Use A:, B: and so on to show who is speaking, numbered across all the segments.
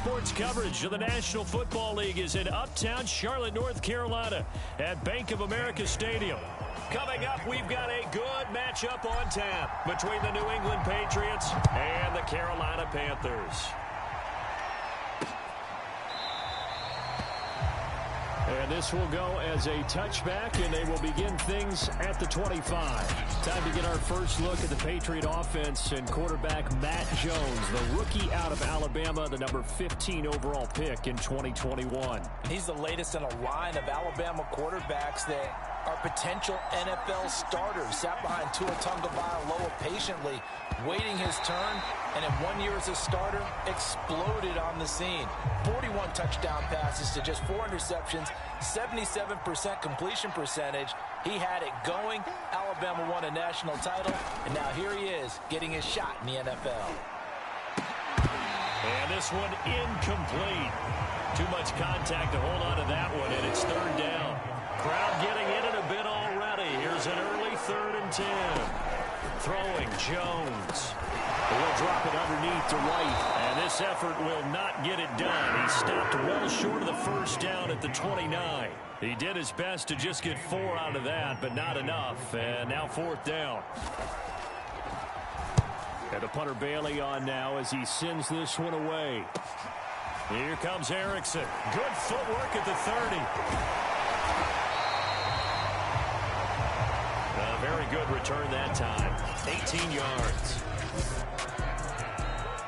A: sports coverage of the National Football League is in uptown Charlotte, North Carolina at Bank of America Stadium. Coming up, we've got a good matchup on tap between the New England Patriots and the Carolina Panthers. And this will go as a touchback, and they will begin things at the 25. Time to get our first look at the Patriot offense and quarterback Matt Jones, the rookie out of Alabama, the number 15 overall pick in 2021.
B: He's the latest in a line of Alabama quarterbacks that are potential NFL starters. Sat behind Tua Tagovailoa patiently, waiting his turn, and in 1 year as a starter, exploded on the scene. 41 touchdown passes to just 4 interceptions, 77% completion percentage. He had it going. Alabama won a national title, and now here he is getting his shot in the NFL.
A: And this one incomplete. Too much contact to hold on to that one, and it's third down. Crowd getting in it a bit already. Here's an early 3rd and 10. Throwing Jones. He'll drop it underneath to right, and this effort will not get it done. He stopped well short of the first down at the 29. He did his best to just get 4 out of that, but not enough, and now 4th down. And the punter Bailey on now as he sends this one away. Here comes Erickson. Good footwork at the 30. A very good return that time. 18 yards.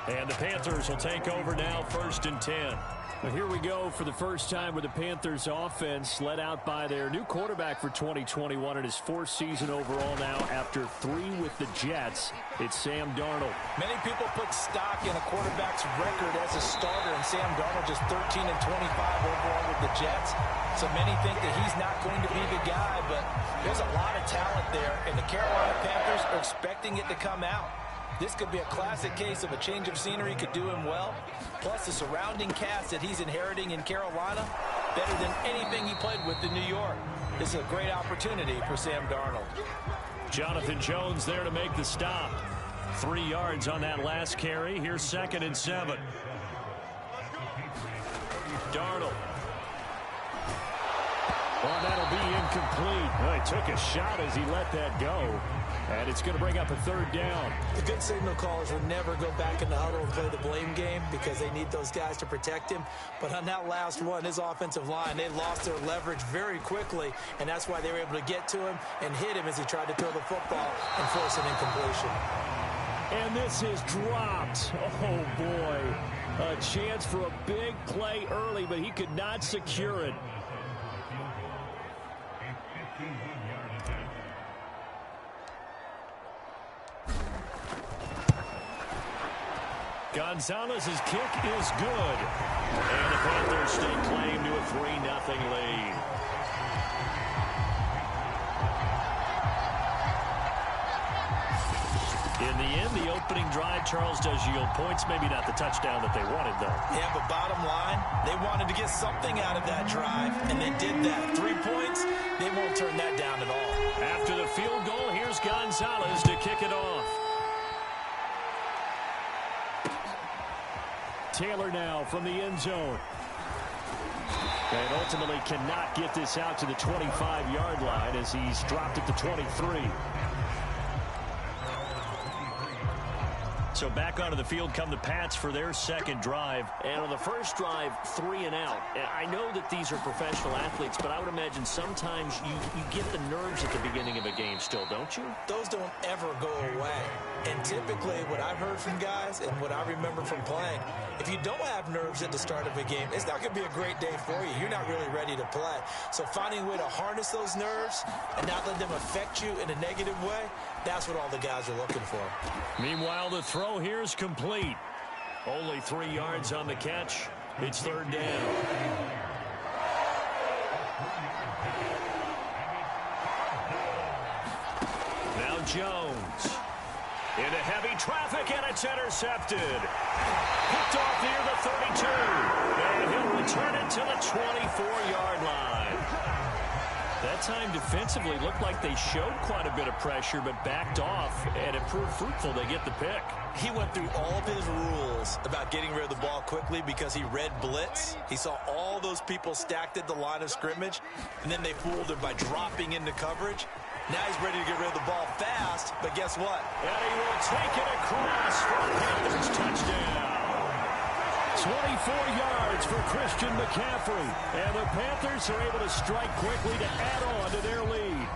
A: And the Panthers will take over now, 1st and 10. Well, here we go for the first time with the Panthers offense led out by their new quarterback for 2021 in his 4th season overall now after 3 with the Jets. It's Sam Darnold.
B: Many people put stock in a quarterback's record as a starter, and Sam Darnold just 13 and 25 overall with the Jets. So many think that he's not going to be the guy, but there's a lot of talent there, and the Carolina Panthers are expecting it to come out. This could be a classic case of a change of scenery could do him well. Plus, the surrounding cast that he's inheriting in Carolina, better than anything he played with in New York. This is a great opportunity for Sam Darnold.
A: Jonathan Jones there to make the stop. 3 yards on that last carry. Here's 2nd and 7. Darnold. Well, that'll be incomplete. Well, he took a shot as he let that go. And it's going to bring up a 3rd down.
C: The good signal callers would never go back in the huddle and play the blame game because they need those guys to protect him. But on that last one, his offensive line, they lost their leverage very quickly, and that's why they were able to get to him and hit him as he tried to throw the football and force an incompletion.
A: And this is dropped. Oh, boy. A chance for a big play early, but he could not secure it. Gonzalez's kick is good. And the Panthers stake claim to a 3-0 lead. In the end, the opening drive, Charles, does yield points. Maybe not the touchdown that they wanted, though.
B: Yeah, but bottom line, they wanted to get something out of that drive, and they did that. 3 points, they won't turn that down at all.
A: After the field goal, here's Gonzalez to kick it off. Taylor now from the end zone. And ultimately cannot get this out to the 25-yard line as he's dropped at the 23. So back onto the field come the Pats for their 2nd drive. And on the first drive, 3 and out. I know that these are professional athletes, but I would imagine sometimes you get the nerves at the beginning of a game still, don't you?
C: Those don't ever go away. And typically what I've heard from guys and what I remember from playing, if you don't have nerves at the start of a game, it's not going to be a great day for you. You're not really ready to play. So finding a way to harness those nerves and not let them affect you in a negative way, that's what all the guys are looking for.
A: Meanwhile, the throw here is complete. Only 3 yards on the catch. It's 3rd down. Now Jones. Into heavy traffic, and it's intercepted. Picked off near the 32. And he'll return it to the 24-yard line. That time defensively looked like they showed quite a bit of pressure, but backed off, and it proved fruitful. They get the pick.
C: He went through all of his rules about getting rid of the ball quickly because he read blitz. He saw all those people stacked at the line of scrimmage, and then they fooled him by dropping into coverage. Now he's ready to get rid of the ball fast, but guess what?
A: And he will take it across for a Panthers touchdown. 24 yards for Christian McCaffrey. And the Panthers are able to strike quickly to add on to their lead.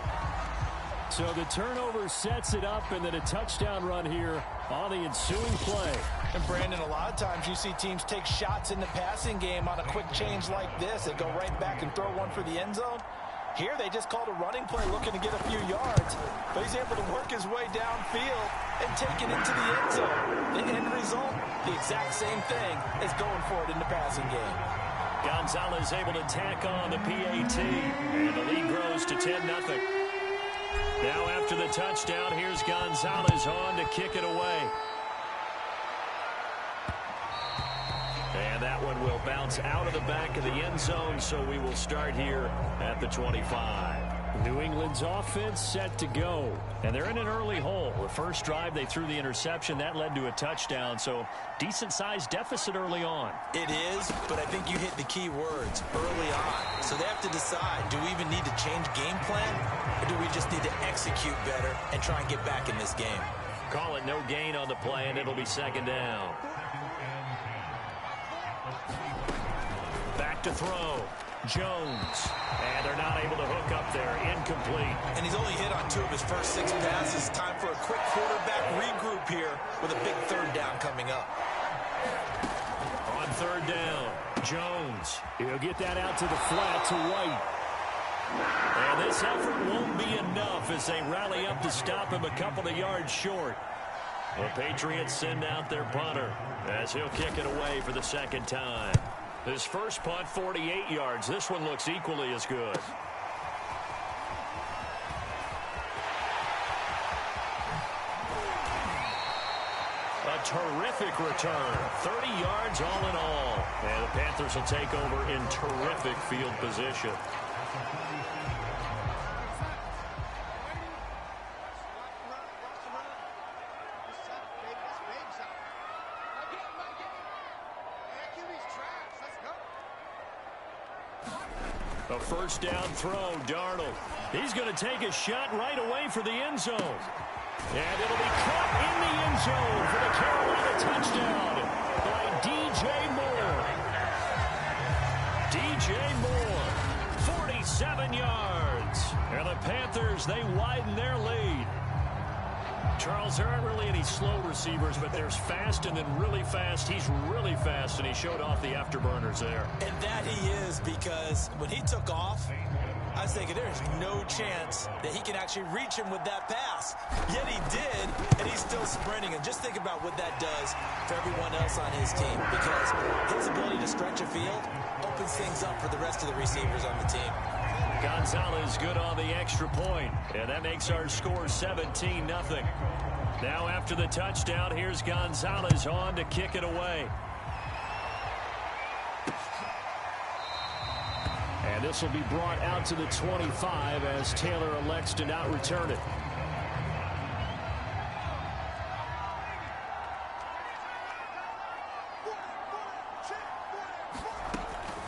A: So the turnover sets it up, and then a touchdown run here on the ensuing play.
B: And Brandon, a lot of times you see teams take shots in the passing game on a quick change like this. They go right back and throw one for the end zone. Here they just called a running play looking to get a few yards, but he's able to work his way downfield and take it into the end zone. The end result, the exact same thing as going for it in the passing game.
A: Gonzalez able to tack on the PAT, and the lead grows to 10-0. Now after the touchdown, here's Gonzalez on to kick it away. And that one will bounce out of the back of the end zone, so we will start here at the 25. New England's offense set to go, and they're in an early hole. The first drive, they threw the interception. That led to a touchdown, so decent-sized deficit early on.
C: It is, but I think you hit the key words early on. So they have to decide, do we even need to change game plan, or do we just need to execute better and try and get back in this game?
A: Call it no gain on the play, and it'll be second down. Back to throw. Jones. And they're not able to hook up there. Incomplete.
C: And he's only hit on 2 of his first 6 passes. Time for a quick quarterback regroup here with a big third down coming up.
A: On third down, Jones. He'll get that out to the flat to White. And this effort won't be enough as they rally up to stop him a couple of yards short. The Patriots send out their punter as he'll kick it away for the second time. His first punt, 48 yards. This one looks equally as good. A terrific return. 30 yards all in all. And the Panthers will take over in terrific field position. A first down throw, Darnold. He's going to take a shot right away for the end zone. And it'll be caught in the end zone for the Carolina touchdown by DJ Moore. DJ Moore, 47 yards. And the Panthers, they widen their lead. Charles, there aren't really any slow receivers, but there's fast and then really fast. He's really fast, and he showed off the afterburners there.
C: And that he is, because when he took off, I was thinking there's no chance that he can actually reach him with that pass. Yet he did, and he's still sprinting. And just think about what that does for everyone else on his team, because his ability to stretch a field opens things up for the rest of the receivers on the team.
A: Gonzalez good on the extra point, and that makes our score 17-0. Now after the touchdown, here's Gonzalez on to kick it away. And this will be brought out to the 25 as Taylor elects to not return it.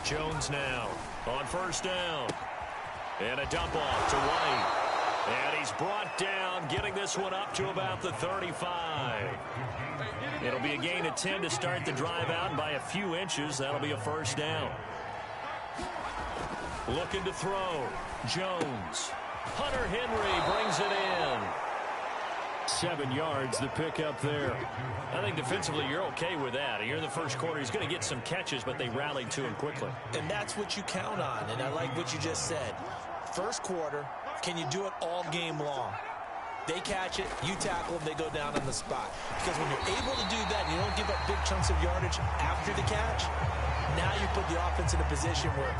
A: Jones now on first down. And a dump off to White. And he's brought down, getting this one up to about the 35. It'll be a gain of 10 to start the drive out, and by a few inches, that'll be a first down. Looking to throw. Jones. Hunter Henry brings it in. 7 yards, the pickup there. I think defensively you're okay with that. You're in the first quarter. He's going to get some catches, but they rallied to him quickly.
C: And that's what you count on, and I like what you just said. First quarter, can you do it all game long? They catch it, you tackle them, they go down on the spot. Because when you're able to do that and you don't give up big chunks of yardage after the catch, now you put the offense in a position where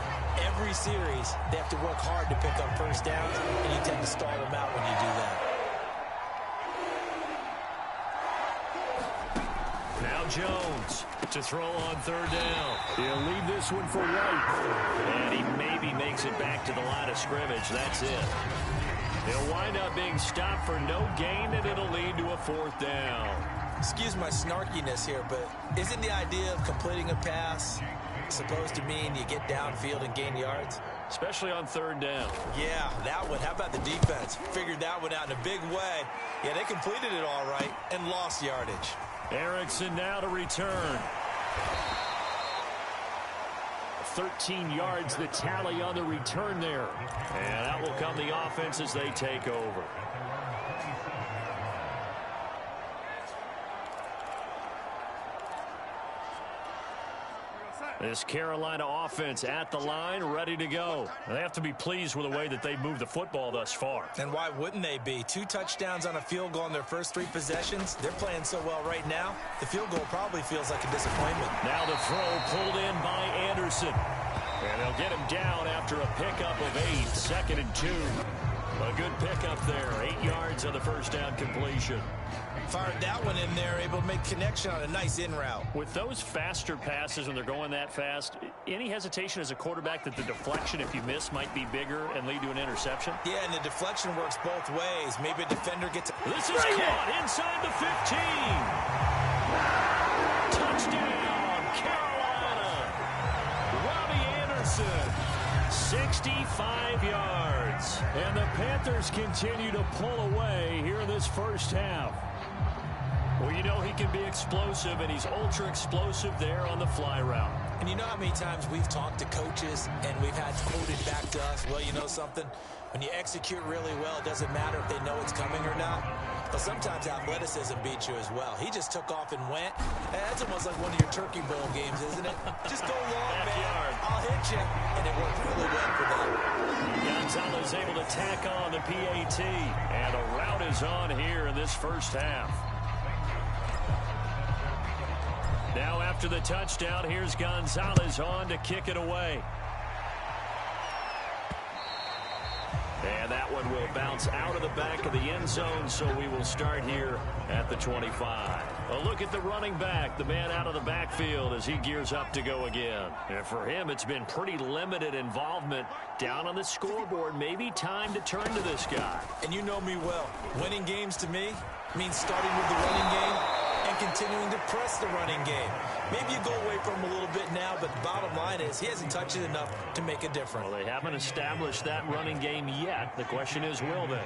C: every series they have to work hard to pick up first downs, and you tend to stall them out when you do that.
A: Now Now Jones to throw on third down. He'll leave this one for White. And he maybe makes it back to the line of scrimmage. That's it. He'll wind up being stopped for no gain, and it'll lead to a fourth down.
C: Excuse my snarkiness here, but isn't the idea of completing a pass supposed to mean you get downfield and gain yards?
A: Especially on third down.
C: Yeah, that one. How about the defense? Figured that one out in a big way. Yeah, they completed it all right and lost yardage.
A: Erickson now to return. 13 yards the tally on the return there. And that will come the offense as they take over. This Carolina offense at the line, ready to go. They have to be pleased with the way that they've moved the football thus far.
C: And why wouldn't they be? 2 touchdowns on a field goal in their first 3 possessions. They're playing so well right now, the field goal probably feels like a disappointment.
A: Now the throw pulled in by Anderson. And they'll get him down after a pickup of 8, 2nd and 2. A good pickup there, 8 yards on the first down completion.
C: Fired that one in there, able to make connection on a nice in route.
A: With those faster passes when they're going that fast, any hesitation as a quarterback that the deflection, if you miss, might be bigger and lead to an interception?
C: Yeah, and the deflection works both ways. Maybe a defender gets...
A: This is caught inside the 15. Touchdown, Carolina. Robbie Anderson, 65 yards. And the Panthers continue to pull away here in this first half. Well, you know he can be explosive, and he's ultra explosive there on the fly route.
C: And you know how many times we've talked to coaches and we've had quoted back to us, well, you know something? When you execute really well, it doesn't matter if they know it's coming or not. But sometimes athleticism beats you as well. He just took off and went. That's almost like one of your Turkey Bowl games, isn't it? Just go long, man. I'll hit you. And it worked really well for them.
A: Gonzalez able to tack on the PAT. And a route is on here in this first half. Now after the touchdown, here's Gonzalez on to kick it away. And that one will bounce out of the back of the end zone, so we will start here at the 25. A look at the running back, the man out of the backfield as he gears up to go again. And for him, it's been pretty limited involvement down on the scoreboard. Maybe time to turn to this guy.
C: And you know me well. Winning games to me means starting with the running game and continuing to press the running game. Maybe you go away from him a little bit now, but the bottom line is he hasn't touched it enough to make a difference.
A: Well, they haven't established that running game yet. The question is, will they?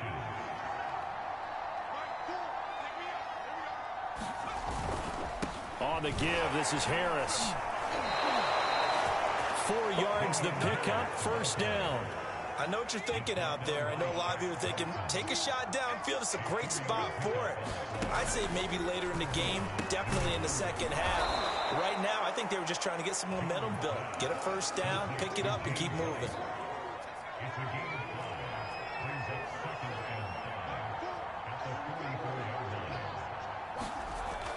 A: On the give, this is Harris. 4 yards the pickup, first down.
C: I know what you're thinking out there. I know a lot of you are thinking, take a shot downfield. It's a great spot for it. I'd say maybe later in the game, definitely in the second half. Right now, I think they were just trying to get some momentum built. Get a first down, pick it up, and keep moving.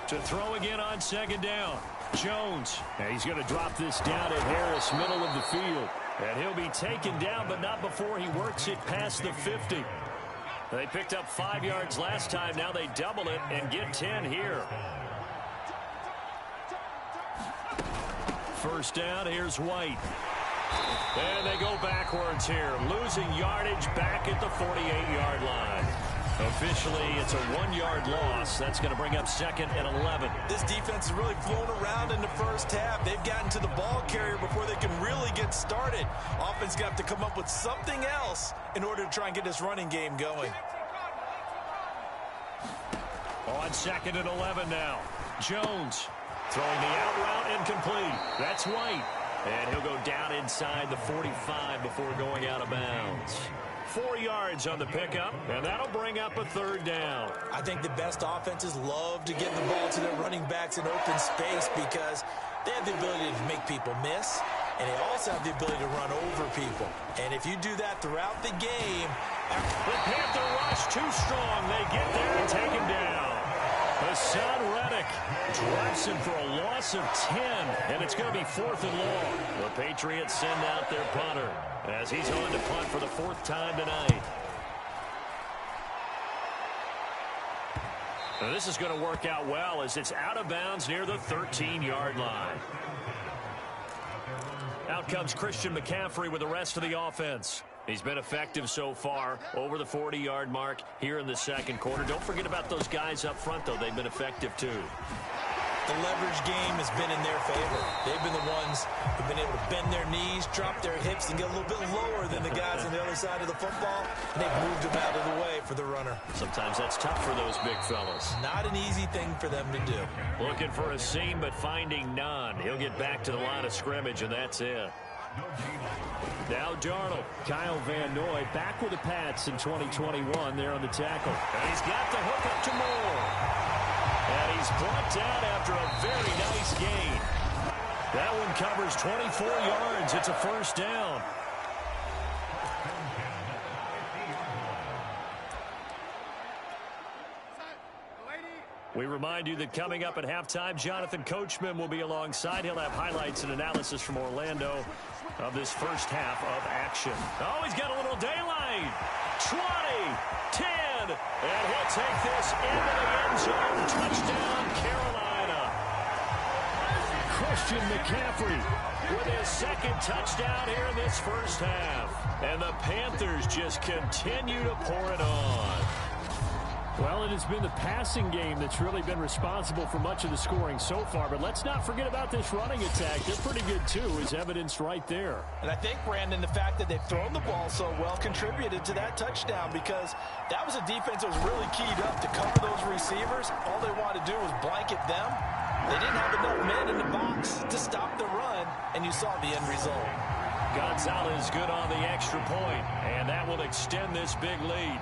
A: To throw again on second down. Jones. And he's going to drop this down at Harris, middle of the field. And he'll be taken down, but not before he works it past the 50. They picked up 5 yards last time. Now they double it and get 10 here. First down, here's White. And they go backwards here, losing yardage back at the 48-yard line. Officially, it's a 1-yard loss. That's going to bring up 2nd and 11.
C: This defense has really flown around in the first half. They've gotten to the ball carrier before they can really get started. Offense got to come up with something else in order to try and get this running game going.
A: On 2nd and 11 now. Jones throwing the out route incomplete. That's White. And he'll go down inside the 45 before going out of bounds. 4 yards on the pickup, and that'll bring up a third down.
C: I think the best offenses love to get the ball to their running backs in open space because they have the ability to make people miss, and they also have the ability to run over people. And if you do that throughout the game...
A: The Panther rush too strong. They get there and take him down. Hassan Reddick drops him for a loss of 10, and it's going to be 4th and long. The Patriots send out their punter as he's on to punt for the 4th time tonight. Now, this is going to work out well as it's out of bounds near the 13-yard line. Out comes Christian McCaffrey with the rest of the offense. He's been effective so far, over the 40-yard mark here in the second quarter. Don't forget about those guys up front, though. They've been effective, too.
C: The leverage game has been in their favor. They've been the ones who've been able to bend their knees, drop their hips, and get a little bit lower than the guys on the other side of the football. And they've moved them out of the way for the runner.
A: Sometimes that's tough for those big fellas.
C: Not an easy thing for them to do.
A: Looking for a seam, but finding none. He'll get back to the line of scrimmage, and that's it. Now Darnold.
D: Kyle Van Noy back with the Pats in 2021 there on the tackle.
A: And he's got the hook up to Moore. And he's brought down after a very nice gain. That one covers 24 yards. It's a first down. We remind you that coming up at halftime, Jonathan Coachman will be alongside. He'll have highlights and analysis from Orlando of this first half of action. Oh, he's got a little daylight. 20, 10, and he'll take this into the end zone. Touchdown, Carolina. Christian McCaffrey with his second touchdown here in this first half. And the Panthers just continue to pour it on.
D: Well, it has been the passing game that's really been responsible for much of the scoring so far. But let's not forget about this running attack. They're pretty good, too, as evidenced right there.
B: And I think, Brandon, the fact that they've thrown the ball so well contributed to that touchdown, because that was a defense that was really keyed up to cover those receivers. All they wanted to do was blanket them. They didn't have enough men in the box to stop the run, and you saw the end result.
A: Gonzalez good on the extra point, and that will extend this big lead.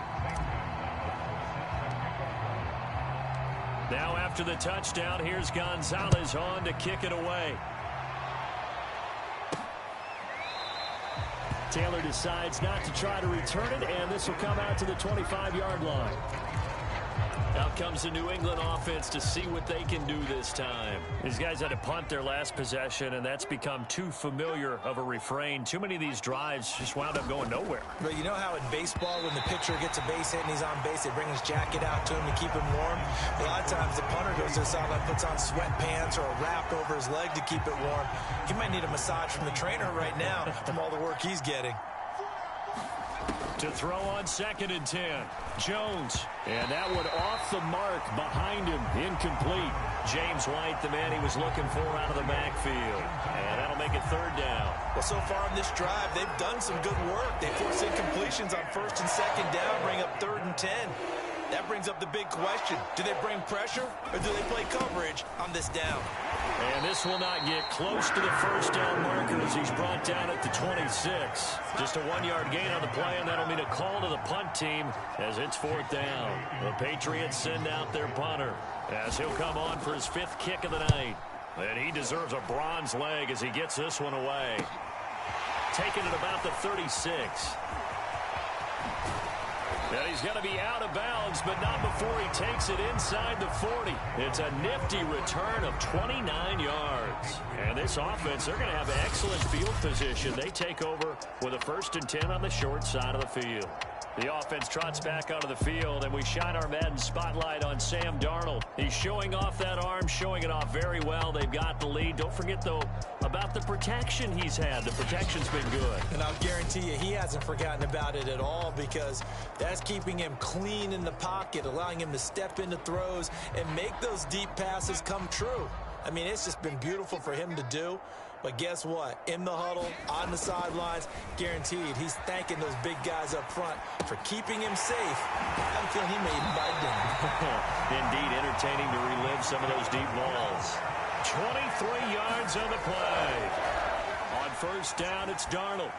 A: Now after the touchdown, here's Gonzalez on to kick it away.
D: Taylor decides not to try to return it, and this will come out to the 25-yard line.
A: Out comes the New England offense to see what they can do this time. These guys had to punt their last possession, and that's become too familiar of a refrain. Too many of these drives just wound up going nowhere.
C: But you know how in baseball, when the pitcher gets a base hit and he's on base, they bring his jacket out to him to keep him warm? A lot of times the punter goes to the sideline, puts on sweatpants or a wrap over his leg to keep it warm. He might need a massage from the trainer right now from all the work he's getting.
A: To throw on 2nd and 10. Jones.
D: And that one off the mark behind him. Incomplete.
A: James White, the man he was looking for out of the backfield. And that'll make it 3rd down.
C: Well, so far in this drive, they've done some good work. They force incompletions on 1st and 2nd down, bring up 3rd and 10. That brings up the big question. Do they bring pressure or do they play coverage on this down?
A: And this will not get close to the first down marker as he's brought down at the 26. Just a 1-yard gain on the play, and that'll mean a call to the punt team as it's 4th down. The Patriots send out their punter as he'll come on for his 5th kick of the night. And he deserves a bronze leg as he gets this one away. Taking it about the 36. And he's going to be out of bounds, but not before he takes it inside the 40. It's a nifty return of 29 yards. And this offense, they're going to have excellent field position. They take over with a 1st and 10 on the short side of the field. The offense trots back onto the field, and we shine our Madden spotlight on Sam Darnold. He's showing off that arm, showing it off very well. They've got the lead. Don't forget, though, about the protection he's had. The protection's been good.
C: And I'll guarantee you he hasn't forgotten about it at all, because that's keeping him clean in the pocket, allowing him to step into throws and make those deep passes come true. I mean, it's just been beautiful for him to do. But guess what? In the huddle, on the sidelines, guaranteed he's thanking those big guys up front for keeping him safe. I'm feeling he may even bite down.
A: Indeed, entertaining to relive some of those deep balls. 23 yards on the play. On 1st down, it's Darnold.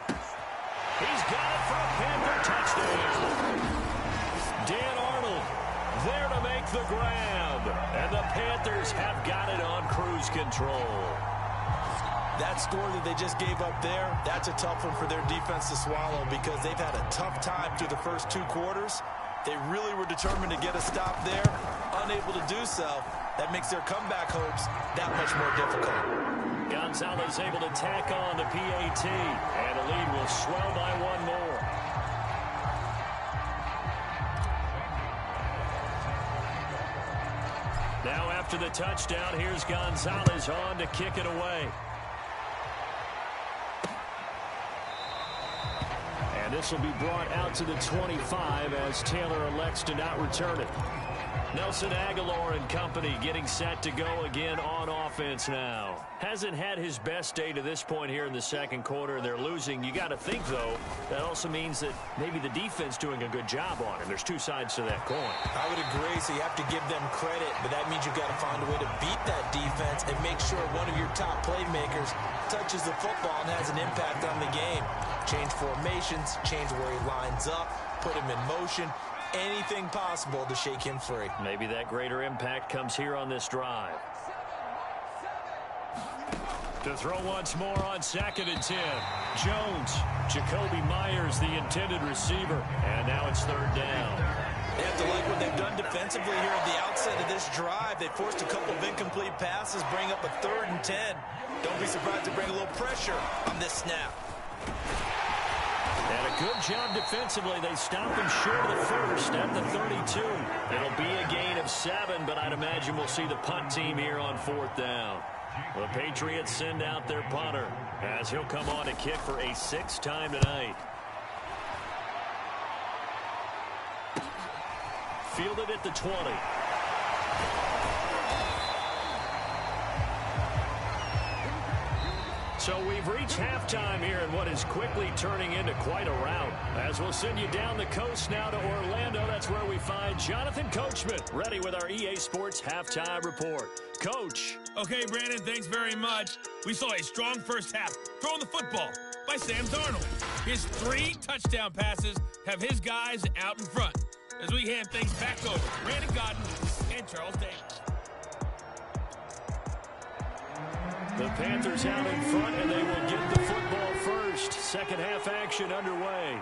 A: He's got it for a Panther touchdown. Dan Arnold there to make the grab. And the Panthers have got it on cruise control.
C: That score that they just gave up there, that's a tough one for their defense to swallow, because they've had a tough time through the first 2 quarters. They really were determined to get a stop there, unable to do so. That makes their comeback hopes that much more difficult.
A: Gonzalez able to tack on the PAT, and the lead will swell by 1 more. Now after the touchdown, here's Gonzalez on to kick it away. And this will be brought out to the 25 as Taylor elects to not return it. Nelson Aguilar and company getting set to go again on offense now. Hasn't had his best day to this point here in the second quarter, and they're losing. You got to think, though, that also means that maybe the defense doing a good job on him. There's two sides to that coin.
C: I would agree, so you have to give them credit, but that means you've got to find a way to beat that defense and make sure one of your top playmakers touches the football and has an impact on the game. Change formations, change where he lines up, put him in motion. Anything possible to shake him free.
A: Maybe that greater impact comes here on this drive. To throw once more on 2nd and 10. Jones, Jacoby Myers, the intended receiver. And now it's 3rd down.
C: They have to like what they've done defensively here at the outset of this drive. They forced a couple of incomplete passes, bring up a 3rd and 10. Don't be surprised to bring a little pressure on this snap.
A: And a good job defensively. They stopped him short of the first at the 32. It'll be a gain of 7, but I'd imagine we'll see the punt team here on 4th down. The Patriots send out their punter as he'll come on to kick for a 6th time tonight. Fielded at the 20. So we've reached halftime here in what is quickly turning into quite a rout. As we'll send you down the coast now to Orlando, that's where we find Jonathan Coachman, ready with our EA Sports Halftime Report. Coach.
E: Okay, Brandon, thanks very much. We saw a strong first half throwing the football by Sam Darnold. His 3 touchdown passes have his guys out in front. As we hand things back over to Brandon Godden and Charles Davis.
A: The Panthers out in front, and they will get the football first. Second half action underway.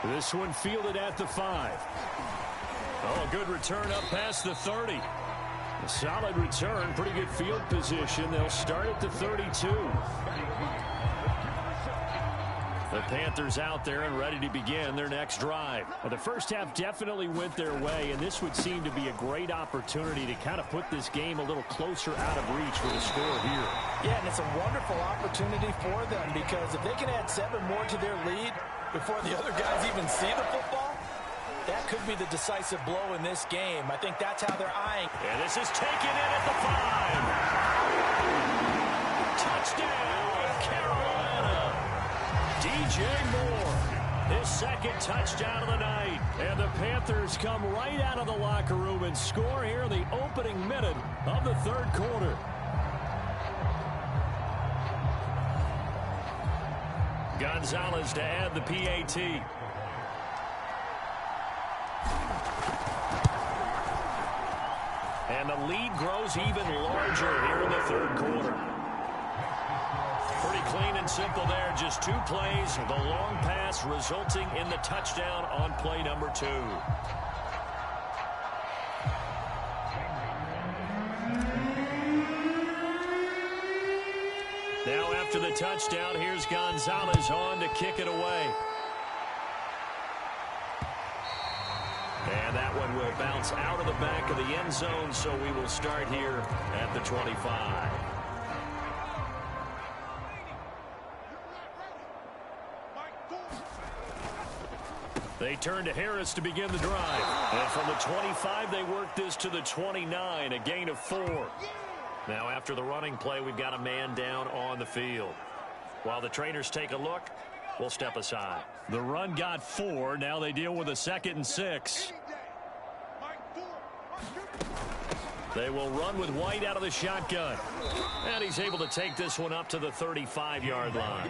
A: This one fielded at the 5. Oh, a good return up past the 30. A solid return, pretty good field position. They'll start at the 32. The Panthers out there and ready to begin their next drive. Well, the first half definitely went their way, and this would seem to be a great opportunity to kind of put this game a little closer out of reach with a score here.
B: Yeah, and it's a wonderful opportunity for them because if they can add 7 more to their lead before the other guys even see the football, that could be the decisive blow in this game. I think that's how they're eyeing.
A: And this is taken in at the 5. Touchdown, Carolina. DJ Moore, his 2nd touchdown of the night. And the Panthers come right out of the locker room and score here in the opening minute of the 3rd quarter. Gonzalez to add the PAT. And the lead grows even larger here in the 3rd quarter. Pretty clean and simple there. Just 2 plays. The long pass resulting in the touchdown on play number 2. Now after the touchdown, here's Gonzalez on to kick it away. And that one will bounce out of the back of the end zone, so we will start here at the 25. They turn to Harris to begin the drive. And from the 25, they work this to the 29, a gain of 4. Now after the running play, we've got a man down on the field. While the trainers take a look, we'll step aside. The run got 4. Now they deal with a 2nd and 6. They will run with White out of the shotgun. And he's able to take this one up to the 35-yard line.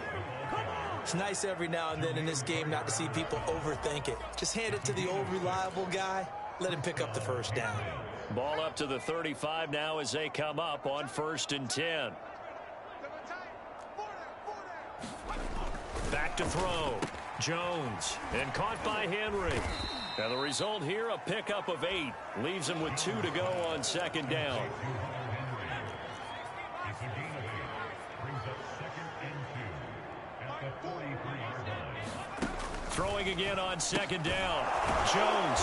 C: It's nice every now and then in this game not to see people overthink it. Just hand it to the old reliable guy. Let him pick up the 1st down.
A: Ball up to the 35 now as they come up on 1st and 10. Back to throw. Jones. And caught by Henry. And the result here, a pickup of 8. Leaves him with 2 to go on 2nd down. Throwing again on 2nd down. Jones.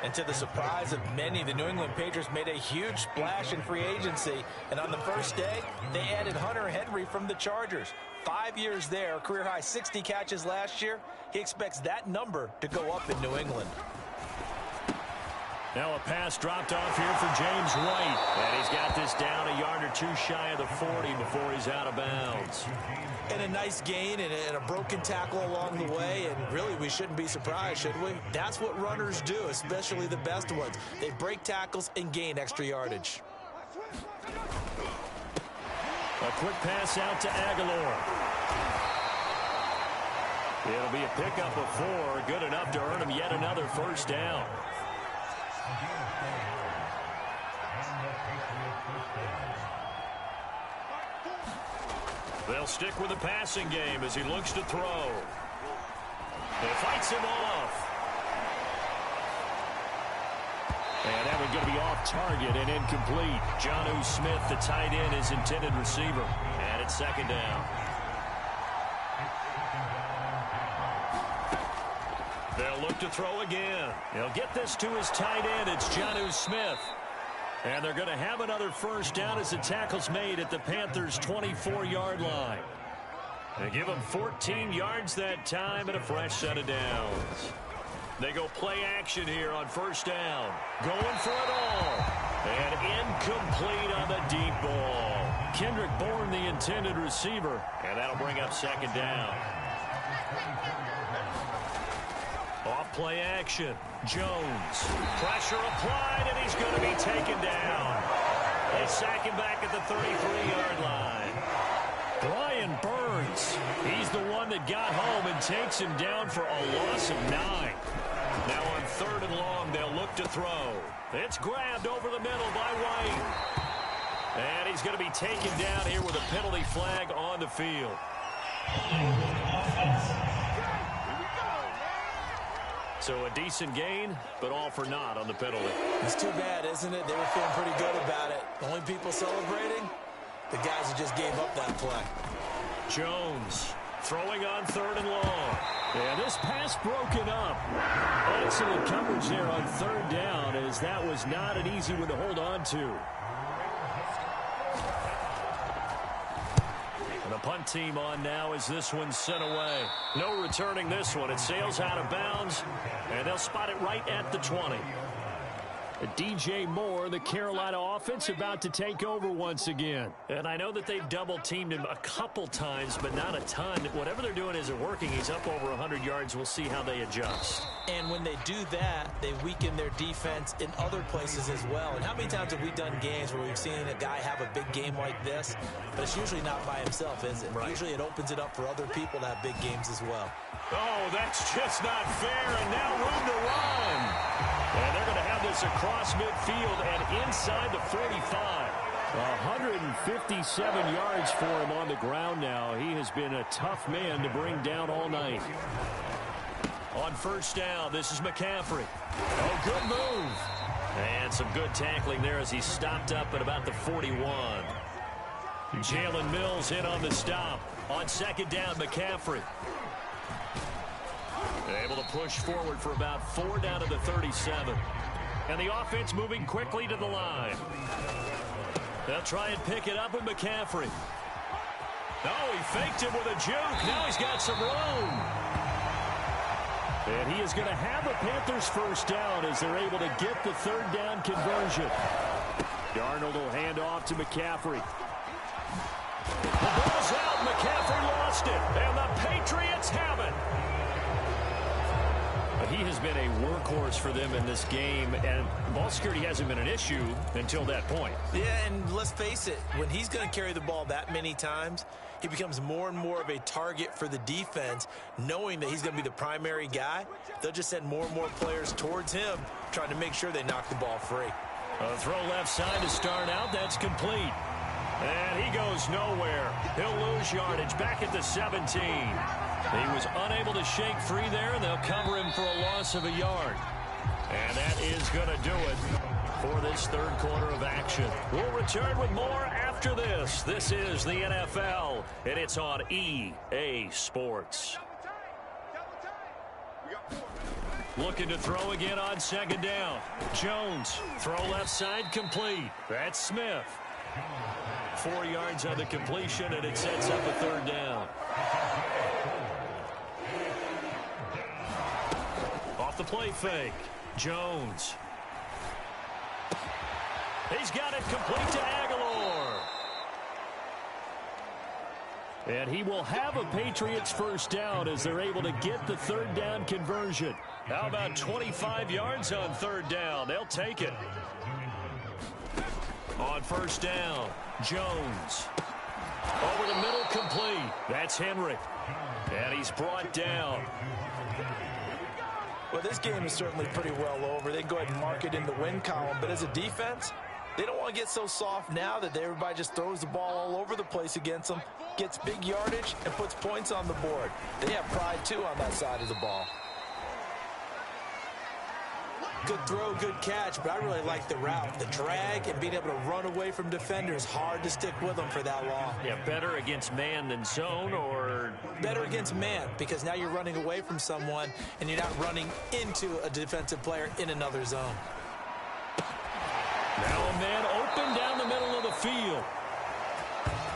B: And to the surprise of many, the New England Patriots made a huge splash in free agency. And on the first day, they added Hunter Henry from the Chargers. 5 years there, career-high 60 catches last year. He expects that number to go up in New England.
A: Now a pass dropped off here for James White. And he's got this down a yard or two shy of the 40 before he's out of bounds.
C: And a nice gain and a broken tackle along the way. And really, we shouldn't be surprised, should we? That's what runners do, especially the best ones. They break tackles and gain extra yardage.
A: A quick pass out to Aguilar. It'll be a pickup of 4. Good enough to earn him yet another first down. They'll stick with the passing game as he looks to throw. He fights him off. And that one's going to be off target and incomplete. Jonnu Smith, the tight end, his intended receiver. And it's second down. They'll look to throw again. He'll get this to his tight end. It's Jonnu Smith. And they're going to have another first down as the tackle's made at the Panthers' 24-yard line. They give them 14 yards that time and a fresh set of downs. They go play action here on first down. Going for it all. And incomplete on the deep ball. Kendrick Bourne, the intended receiver. And that'll bring up second down. Off play action. Jones. Pressure applied, and he's going to be taken down. They sack him back at the 33-yard line. Brian Burns. He's the one that got home and takes him down for a loss of 9. Now on 3rd and long, they'll look to throw. It's grabbed over the middle by White. And he's going to be taken down here with a penalty flag on the field. So a decent gain, but all for naught on the penalty.
C: It's too bad, isn't it? They were feeling pretty good about it. The only people celebrating, the guys who just gave up that play.
A: Jones throwing on 3rd and long. Yeah, this pass broken up. Excellent coverage there on 3rd down, as that was not an easy one to hold on to. And the punt team on now as this one's sent away. No returning this one. It sails out of bounds, and they'll spot it right at the 20. DJ Moore, the Carolina offense, about to take over once again. And I know that they've double-teamed him a couple times, but not a ton. Whatever they're doing isn't working. He's up over 100 yards. We'll see how they adjust.
C: And when they do that, they weaken their defense in other places as well. And how many times have we done games where we've seen a guy have a big game like this? But it's usually not by himself, is it? Right. Usually it opens it up for other people to have big games as well.
A: Oh, that's just not fair. And now room to run. And they're going to have this across midfield and inside the 45. 157 yards for him on the ground now. He has been a tough man to bring down all night. On first down, this is McCaffrey. Oh, good move. And some good tackling there as he stopped up at about the 41. Jalen Mills in on the stop. On second down, McCaffrey. Able to push forward for about 4 down to the 37. And the offense moving quickly to the line. They'll try and pick it up with McCaffrey. Oh, he faked him with a juke. Now he's got some room. And he is going to have a Panthers first down as they're able to get the 3rd down conversion. Darnold will hand off to McCaffrey. The ball's out. McCaffrey lost it. And the Patriots have it. He has been a workhorse for them in this game, and ball security hasn't been an issue until that point.
C: Yeah, and let's face it, when he's going to carry the ball that many times, he becomes more and more of a target for the defense, knowing that he's going to be the primary guy. They'll just send more and more players towards him, trying to make sure they knock the ball free.
A: A throw left side to start out. That's complete. And he goes nowhere. He'll lose yardage back at the 17. He was unable to shake free there, and they'll cover him for a loss of a yard. And that is going to do it for this 3rd quarter of action. We'll return with more after this. This is the NFL, and it's on EA Sports. Looking to throw again on second down. Jones, throw left side, complete. That's Smith. 4 yards on the completion, and it sets up a third down. Off the play fake. Jones. He's got it complete to Aguilar. And he will have a Patriots first down as they're able to get the third down conversion. How about 25 yards on third down? They'll take it. On first down, Jones. Over the middle, complete. That's Henry. And he's brought down.
B: Well, this game is certainly pretty well over. They can go ahead and mark it in the win column. But as a defense, they don't want to get so soft now that everybody just throws the ball all over the place against them, gets big yardage, and puts points on the board. They have pride, too, on that side of the ball.
C: Good throw, good catch, but I really like the route. The drag and being able to run away from defenders, hard to stick with them for that long.
A: Yeah, better against man than zone, or?
C: Better against man, because now you're running away from someone and you're not running into a defensive player in another zone.
A: Now a man open down the middle of the field.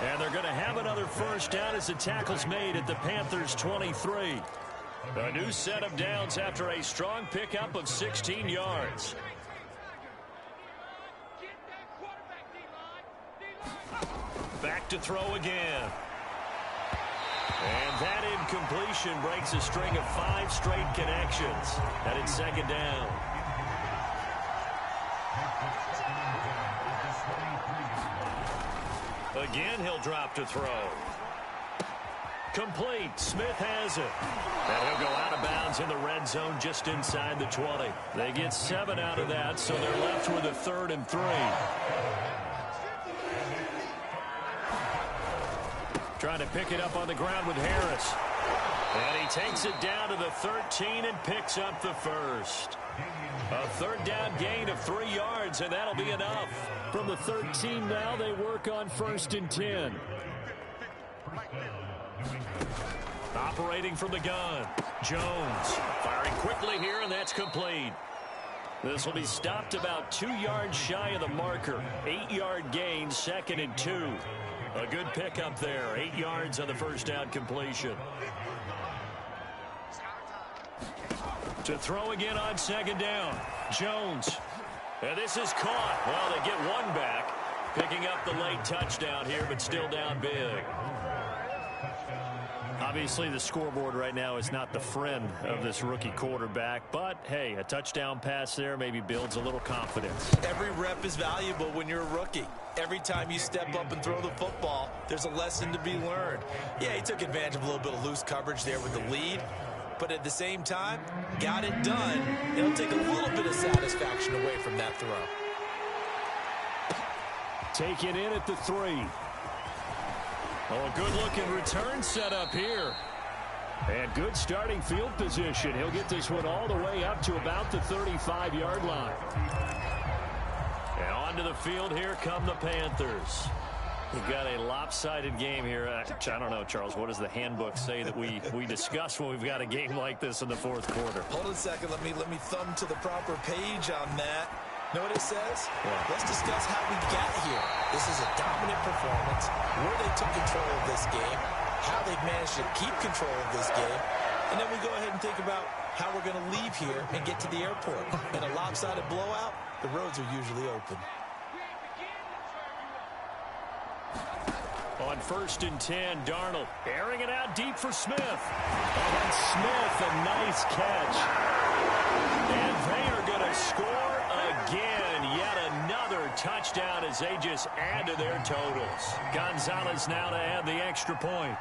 A: And they're going to have another first down as the tackle's made at the Panthers' 23. A new set of downs after a strong pickup of 16 yards. Back to throw again. And that incompletion breaks a string of 5 straight connections. And it's second down. Again, he'll drop to throw. Complete. Smith has it. And he'll go out of bounds in the red zone just inside the 20. They get 7 out of that, so they're left with a 3rd and 3. Trying to pick it up on the ground with Harris. And he takes it down to the 13 and picks up the first. A third down gain of 3 yards, and that'll be enough.
D: From the 13 now, they work on 1st and 10.
A: Operating from the gun. Jones firing quickly here, and that's complete. This will be stopped about 2 yards shy of the marker. 8-yard gain, 2nd and 2. A good pickup there. 8 yards on the first down completion. To throw again on second down. Jones. And this is caught. Well, they get one back. Picking up the late touchdown here, but still down big. Obviously, the scoreboard right now is not the friend of this rookie quarterback. But, hey, a touchdown pass there maybe builds a little confidence.
C: Every rep is valuable when you're a rookie. Every time you step up and throw the football, there's a lesson to be learned. Yeah, he took advantage of a little bit of loose coverage there with the lead. But at the same time, got it done. It'll take a little bit of satisfaction away from that throw.
D: Taken in at the 3.
A: Oh, a good-looking return set up here.
D: And good starting field position. He'll get this one all the way up to about the 35-yard line.
A: And onto the field here come the Panthers. We've got a lopsided game here. I don't know, Charles, what does the handbook say that we discuss when we've got a game like this in the 4th quarter?
C: Hold on a second. Let me thumb to the proper page on that. Know what it says? Yeah. Let's discuss how we got here. This is a dominant performance, where they took control of this game, how they've managed to keep control of this game, and then we go ahead and think about how we're going to leave here and get to the airport. In a lopsided blowout, the roads are usually open.
A: On 1st and 10, Darnold airing it out deep for Smith. And Smith, a nice catch. And they are going to score again. Yet another touchdown as they just add to their totals. Gonzalez now to add the extra point.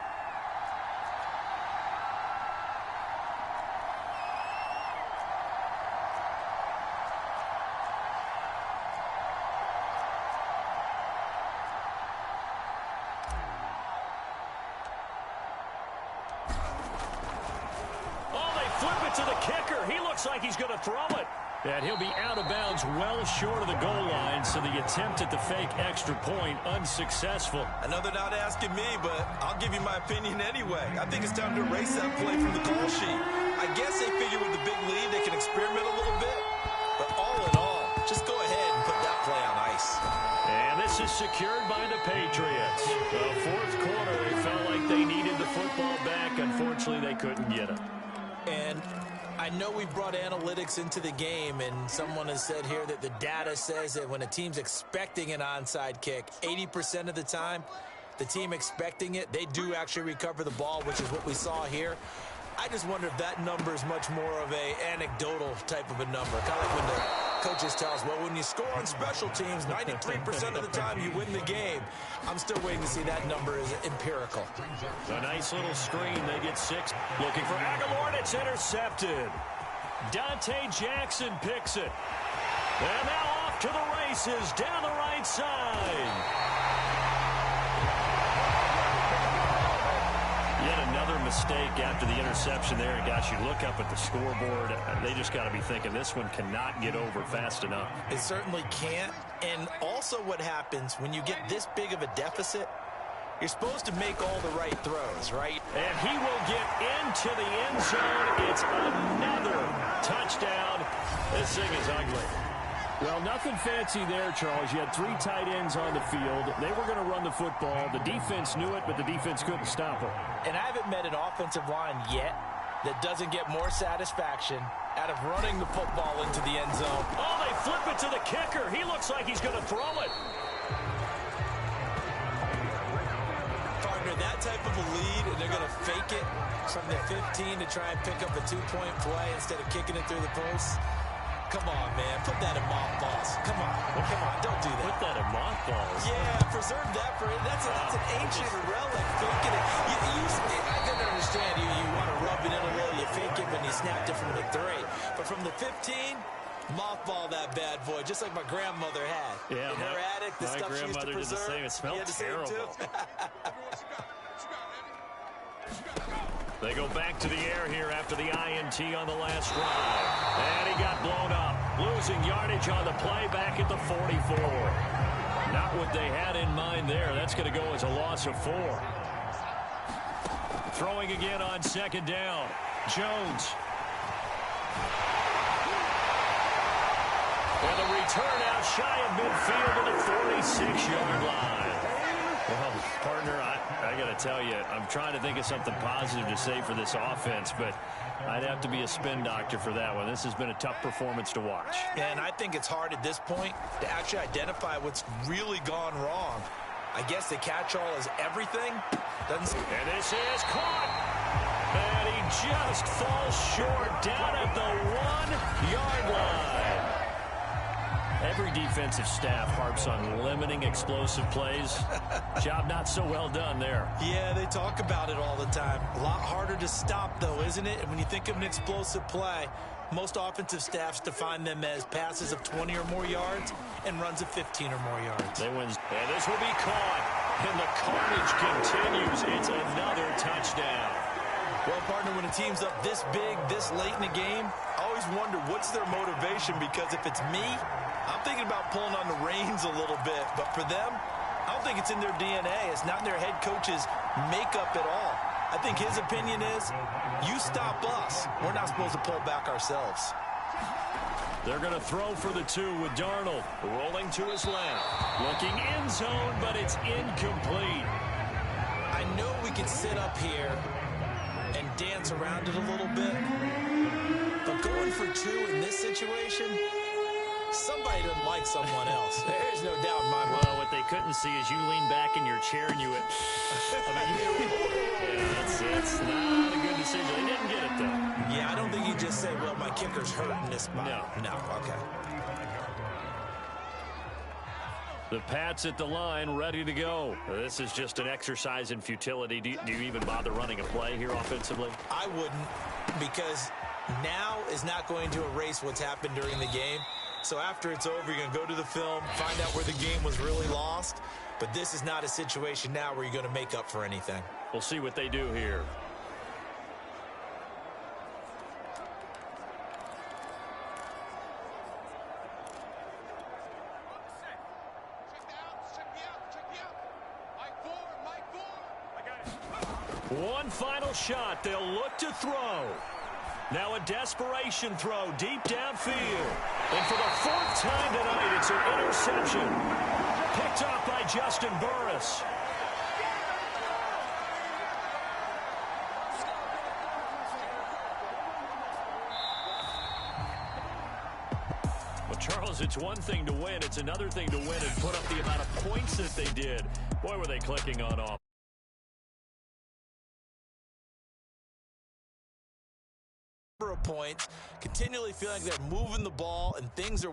A: To the kicker. He looks like he's going to throw it. And he'll be out of bounds well short of the goal line, so the attempt at the fake extra point unsuccessful.
C: I know they're not asking me, but I'll give you my opinion anyway. I think it's time to erase that play from the call sheet. I guess they figure with the big lead they can experiment a little bit. But all in all, just go ahead and put that play on ice.
A: And this is secured by the Patriots. The fourth quarter, they felt like they needed the football back. Unfortunately, they couldn't get it.
C: And I know we brought analytics into the game, and someone has said here that the data says that when a team's expecting an onside kick, 80% of the time, the team expecting it, they do actually recover the ball, which is what we saw here. I just wonder if that number is much more of a anecdotal type of a number. Kind of like when the coaches tell us, well, when you score on special teams, 93% of the time you win the game. I'm still waiting to see that number is empirical.
A: A nice little screen. They get 6. Looking for Aguilar, and it's intercepted. Dante Jackson picks it. And now off to the races down the right side. Yet another mistake after the interception there. And gosh, you look up at the scoreboard, they just got to be thinking this one cannot get over fast enough.
C: It certainly can't. And also what happens when you get this big of a deficit, you're supposed to make all the right throws, right?
A: And he will get into the end zone. It's another touchdown. This thing is ugly.
D: Well, nothing fancy there, Charles. You had 3 tight ends on the field. They were going to run the football. The defense knew it, but the defense couldn't stop it.
C: And I haven't met an offensive line yet that doesn't get more satisfaction out of running the football into the end zone.
A: Oh, they flip it to the kicker. He looks like he's going to throw it.
C: Partner, that type of a lead, and they're going to fake it from the 15 to try and pick up a 2-point play instead of kicking it through the post. Come on, man. Put that in mothballs. Come on. Come on. Don't do that.
A: Put that in mothballs.
C: Yeah, preserve that for it. That's an ancient relic. Faking it. I can understand you want to rub it in a little. You fake it when you snapped it from the 3. But from the 15, mothball that bad boy, just like my grandmother had.
A: Yeah,
C: in her attic, the stuff she used to preserve.
A: Did the same. It smelled terrible. They go back to the air here after the INT on the last drive. And he got blown up. Losing yardage on the play back at the 44. Not what they had in mind there. That's going to go as a loss of 4. Throwing again on second down. Jones. And the return out shy of midfield to the 46-yard line. Well, partner, I got to tell you, I'm trying to think of something positive to say for this offense, but I'd have to be a spin doctor for that one. This has been a tough performance to watch.
C: And I think it's hard at this point to actually identify what's really gone wrong. I guess the catch-all is everything. And
A: this is caught. And he just falls short down at the 1-yard line. Every defensive staff harps on limiting explosive plays. Job not so well done there.
C: Yeah, they talk about it all the time. A lot harder to stop, though, isn't it? And when you think of an explosive play, most offensive staffs define them as passes of 20 or more yards and runs of 15 or more yards.
A: They win. And this will be caught. And the carnage continues. It's another touchdown.
C: Well, partner, when a team's up this big, this late in the game, I always wonder what's their motivation, because if it's me, I'm thinking about pulling on the reins a little bit. But for them, I don't think it's in their DNA. It's not in their head coach's makeup at all. I think his opinion is, you stop us. We're not supposed to pull back ourselves.
A: They're going to throw for the 2 with Darnold rolling to his left. Looking end zone, but it's incomplete.
C: I know we can sit up here and dance around it a little bit, but going for 2 in this situation, somebody doesn't like someone else. There's no doubt in my mind.
A: Well, what they couldn't see is you lean back in your chair and you went, it's not a good decision. They didn't get it, though.
C: Yeah, I don't think you just say, well, my kicker's hurt in this spot. No, okay.
A: The Pats at the line, ready to go. This is just an exercise in futility. Do you even bother running a play here offensively?
C: I wouldn't, because now is not going to erase what's happened during the game. So after it's over, you're going to go to the film, find out where the game was really lost. But this is not a situation now where you're going to make up for anything.
A: We'll see what they do here. One final shot. They'll look to throw. Now a desperation throw deep downfield. And for the 4th time tonight, it's an interception. Picked off by Justin Burris. Well, Charles, it's one thing to win. It's another thing to win and put up the amount of points that they did. Boy, were they clicking on off.
C: Points, continually feeling like they're moving the ball and things are